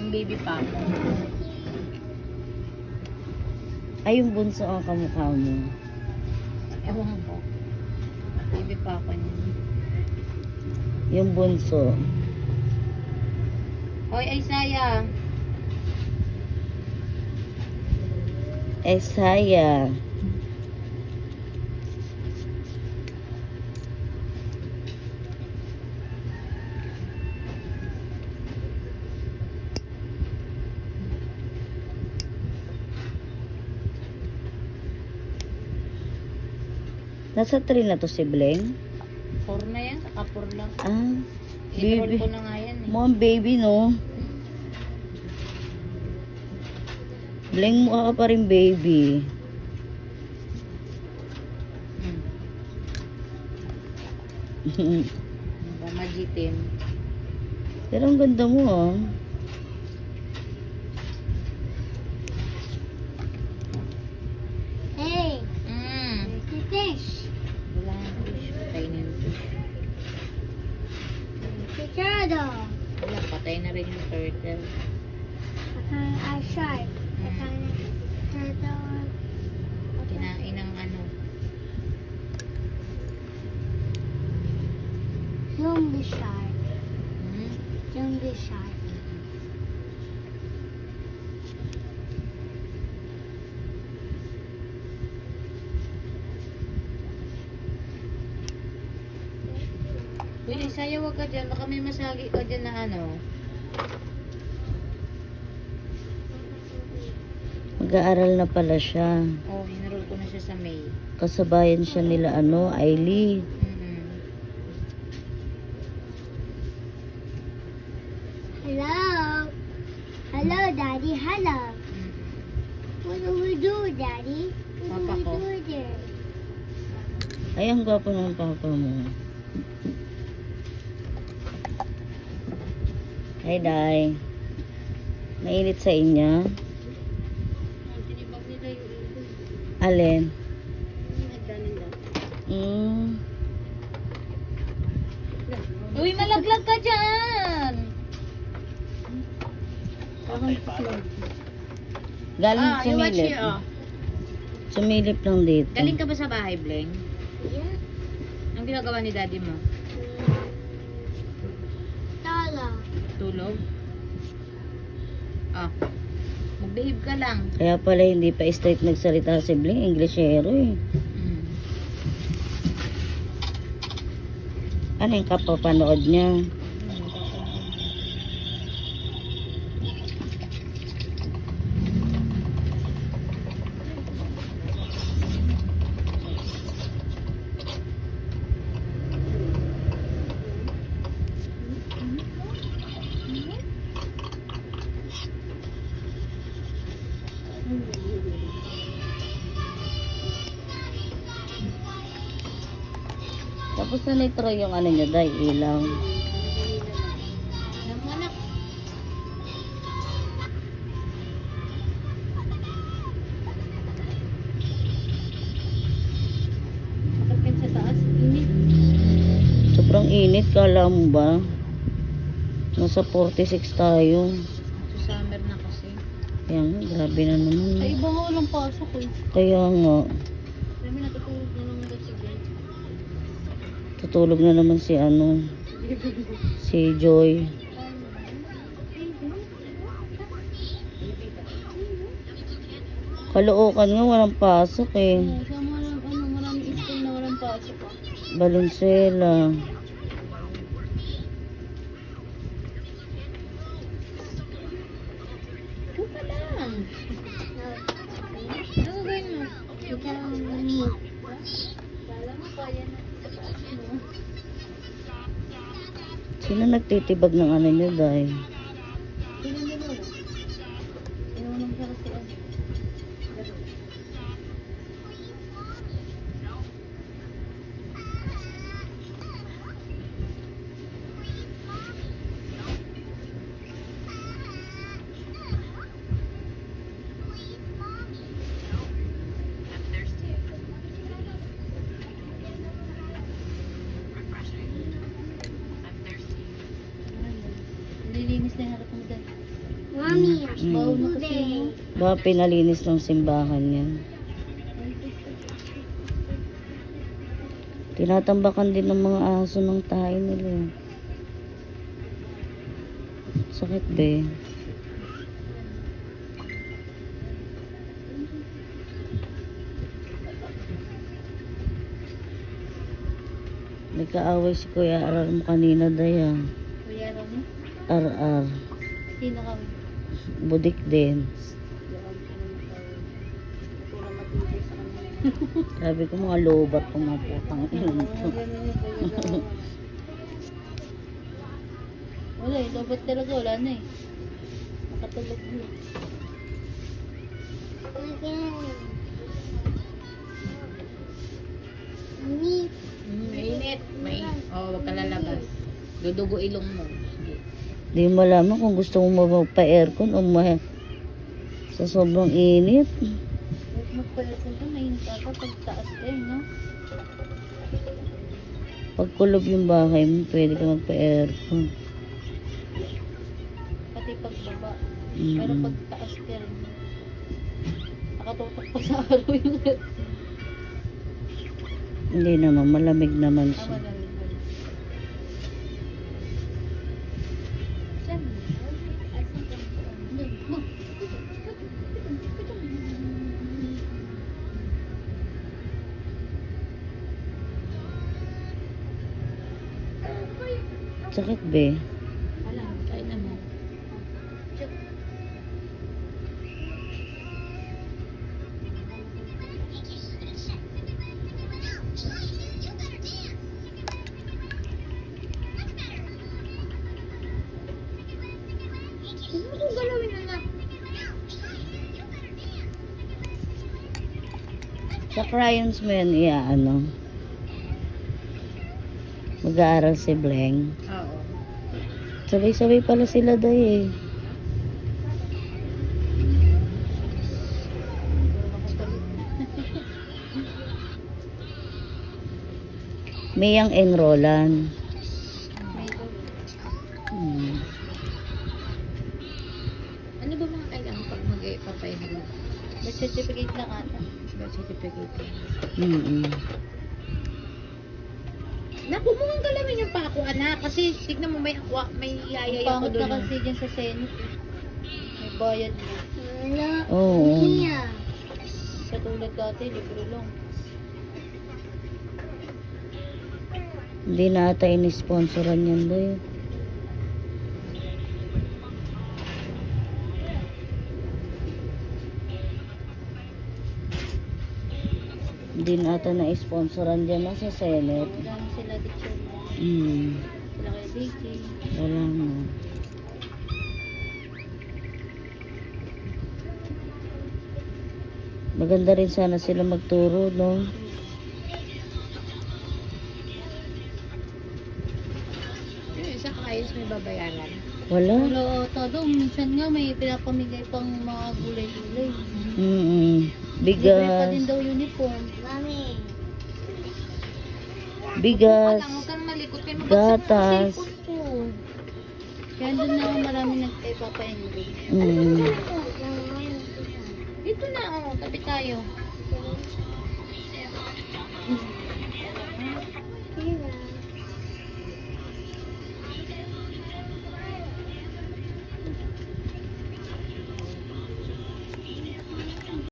Yung baby pa ako. Ay, yung bunso ang kamukha mo. Ewan ko. Baby pa ako niya. Yung bunso. Hoy, Isaiah. Esaya. Nasa 3 na to si Bleng? 4 na yan. Saka 4 lang. Ah, I-roll baby. ko na nga yan eh. Mukhang baby, no? Bleng, mukha ka pa rin baby. Majitin. Pero ang ganda mo, ah. Hey, Mm. it's a fish. Wala nga fish. Patay na yung fish. It's a turtle. Wala, patay na rin yung turtle. A shark. It's a turtle. Kinain ng ano. Zombie shark. Hmm? Zombie shark. Uy, Isaiah, wag ka dyan. Baka may masagi ka dyan na ano. Mag-aaral na pala siya. Oh, hinarol ko na siya sa May. Kasabayan siya nila, Ailey. Hello. Hello, Daddy. Hello. What do we do, Daddy? What Papa do ko. we do there? Ay, ang gwapo ng papa mo. Hi, Day. Mainit sa inyo? Tinibag nila yung ibon. Alin? Nagdanin daw. Uy, malaglag ka dyan! Galing you watch sumilip. here, oh. Sumilip lang dito. Galing ka ba sa bahay, Bleng? Yeah. Anong ginagawa ni daddy mo? Tala. Tulog? Ah. Mag-behave ka lang. Kaya pala hindi pa straight nagsalita si Bling. Englishero eh. Ano yung kapapanood niya? Tapos na nitro yung ano niya, Day, ilaw. Namanak. Bakit sa taas? Init. Sobrang init, kala mo ba? Nasa 46 tayo. Sa summer na kasi. Kaya nga, grabe na Sa naman. iba nga walang pasok eh. Kaya nga, Dami natutulog na naman si Ben. tutulog na naman si ano, si Joy. Kalookan nga, walang pasok eh. Sa maraming school na walang pasok ah. Valenzuela. Buka lang. Ano gawin mo? Ikaw mo. Kala mo kaya na. Sino nagtitibag ng ano niyo, Day? Tingnan mo na. Inuunom siya kasi ah. Nililinis na yung harap mo dahil. Mommy, Bawo na kasi today. mo. Baka pinalinis ng simbahan niya. Tinatambakan din ng mga aso ng tayo nila. Sakit be. May kaaway si Kuya Arar mo kanina daya. Kuya Ron, RR. sino kami? Budik din. Sabi ko mga lobat ko mga putang ina to. Wala eh, dapat talaga wala na eh. Nakatulog mo. Mommy, Mainit. Wag ka lalabas. Dudugo ilong mo. Sige. Di mo malaman kung gusto mo magpa-aircon o sa sobrang init. Huwag magpa-aircon ka, mainit ata pag taas ka eh, no? Pag kulob yung bahay mo, pwede ka magpa-aircon. Pati pagbaba. Mm-mm. Pero pag taas ka rin. Nakatutok pa sa araw yung red. Hindi naman, malamig naman Tama siya. na rin. Saan? Asan ka? Mo. Sakit be. Wala, kain naman. Check. Huwag mo kong galawin, anak. Sa crayons mo yan, ano. Mag-aaral si Bleng. Oo. Sabay-sabay pala sila day eh. May ang enrollan. May ito. Ano ba mga kailangan pag mag-i-papay-enroll? Birth certificate lang ata. Birth certificate. Naku, mo ang galawin yung pako, anak. Kasi tignan mo, may aqua, may yayay ako doon. Pangat na kasi dyan sa Senate. May bayad na. hello, Oo. Mia. Katulad dati, libre lang. Hindi na ata in-sponsoran yan day. Hindi na ata na-sponsoran dyan na sa Senate. Wala na sila dito. Hmm. Sila kaya Vicky. Wala na. Maganda rin sana sila magturo, no? Yung isa ayos may babayaran. Wala. Wala todo. Minsan nga may pinapamigay pang mga gulay-gulay. Libre pa din Bigas. daw uniform. Mommy, Bigas. Huwag kang malikot kayo. Gatas. Kaya doon na marami nagpapa-enroll. Dito na, tabi tayo.